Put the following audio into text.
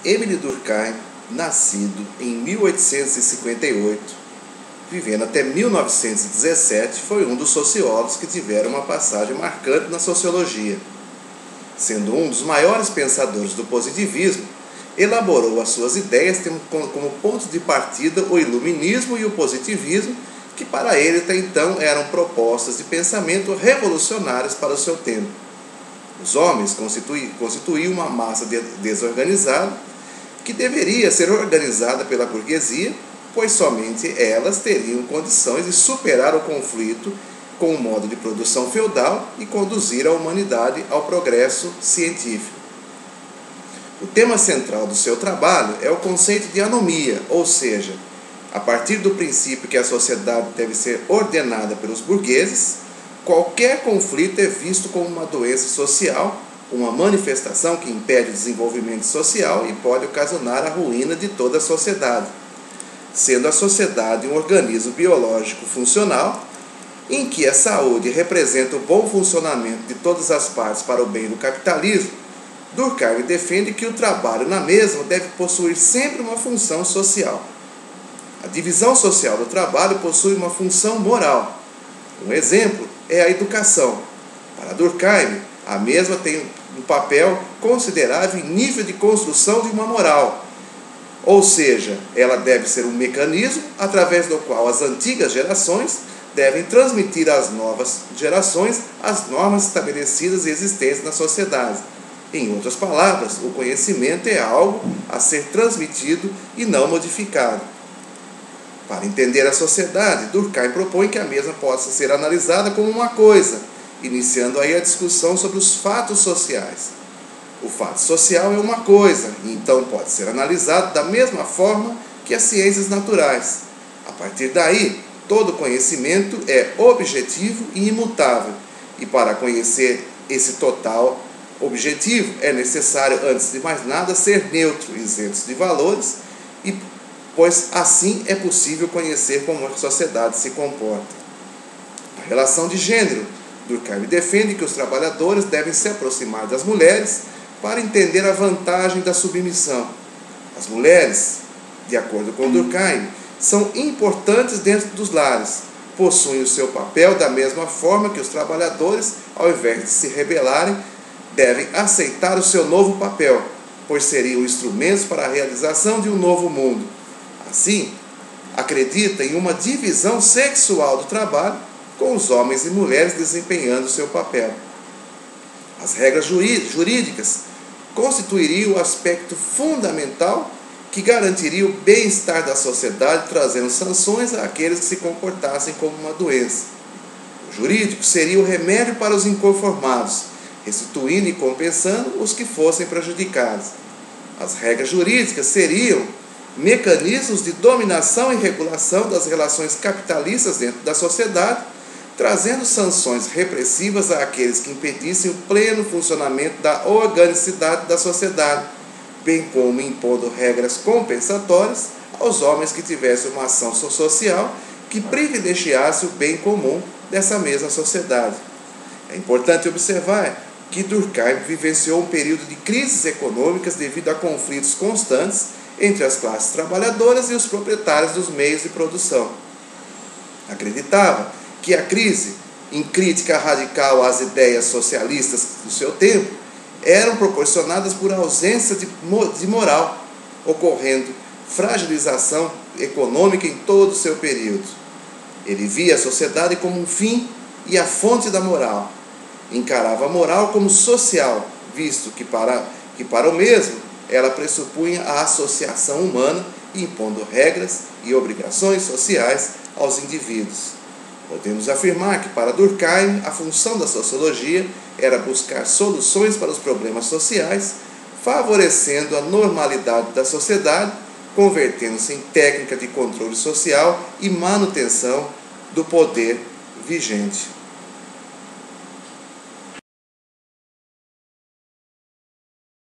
Émile Durkheim, nascido em 1858, vivendo até 1917, foi um dos sociólogos que tiveram uma passagem marcante na sociologia. Sendo um dos maiores pensadores do positivismo, elaborou as suas ideias tendo como ponto de partida o iluminismo e o positivismo, que para ele até então eram propostas de pensamento revolucionárias para o seu tempo. Os homens constituíam uma massa desorganizada que deveria ser organizada pela burguesia, pois somente elas teriam condições de superar o conflito com o modo de produção feudal e conduzir a humanidade ao progresso científico. O tema central do seu trabalho é o conceito de anomia, ou seja, a partir do princípio que a sociedade deve ser ordenada pelos burgueses, qualquer conflito é visto como uma doença social, uma manifestação que impede o desenvolvimento social e pode ocasionar a ruína de toda a sociedade. Sendo a sociedade um organismo biológico funcional, em que a saúde representa o bom funcionamento de todas as partes para o bem do capitalismo, Durkheim defende que o trabalho na mesma deve possuir sempre uma função social. A divisão social do trabalho possui uma função moral. Um exemplo é a educação. Para Durkheim, a mesma tem um papel considerável em nível de construção de uma moral. Ou seja, ela deve ser um mecanismo através do qual as antigas gerações devem transmitir às novas gerações as normas estabelecidas e existentes na sociedade. Em outras palavras, o conhecimento é algo a ser transmitido e não modificado. Para entender a sociedade, Durkheim propõe que a mesma possa ser analisada como uma coisa, iniciando aí a discussão sobre os fatos sociais. O fato social é uma coisa, e então pode ser analisado da mesma forma que as ciências naturais. A partir daí, todo conhecimento é objetivo e imutável, e para conhecer esse total objetivo é necessário, antes de mais nada, ser neutro, isento de valores, pois assim é possível conhecer como a sociedade se comporta. A relação de gênero. Durkheim defende que os trabalhadores devem se aproximar das mulheres para entender a vantagem da submissão. As mulheres, de acordo com Durkheim, são importantes dentro dos lares, possuem o seu papel da mesma forma que os trabalhadores, ao invés de se rebelarem, devem aceitar o seu novo papel, pois seriam instrumentos para a realização de um novo mundo. Assim, acredita em uma divisão sexual do trabalho, com os homens e mulheres desempenhando seu papel. As regras jurídicas constituiriam o aspecto fundamental que garantiria o bem-estar da sociedade, trazendo sanções àqueles que se comportassem como uma doença. O jurídico seria o remédio para os inconformados, restituindo e compensando os que fossem prejudicados. As regras jurídicas seriam mecanismos de dominação e regulação das relações capitalistas dentro da sociedade, trazendo sanções repressivas àqueles que impedissem o pleno funcionamento da organicidade da sociedade, bem como impondo regras compensatórias aos homens que tivessem uma ação social que privilegiasse o bem comum dessa mesma sociedade. É importante observar que Durkheim vivenciou um período de crises econômicas devido a conflitos constantes entre as classes trabalhadoras e os proprietários dos meios de produção. Acreditava que a crise, em crítica radical às ideias socialistas do seu tempo, eram proporcionadas por ausência de moral, ocorrendo fragilização econômica em todo o seu período. Ele via a sociedade como um fim e a fonte da moral. Encarava a moral como social, visto que para o mesmo ela pressupunha a associação humana, impondo regras e obrigações sociais aos indivíduos. Podemos afirmar que para Durkheim a função da sociologia era buscar soluções para os problemas sociais, favorecendo a normalidade da sociedade, convertendo-se em técnica de controle social e manutenção do poder vigente.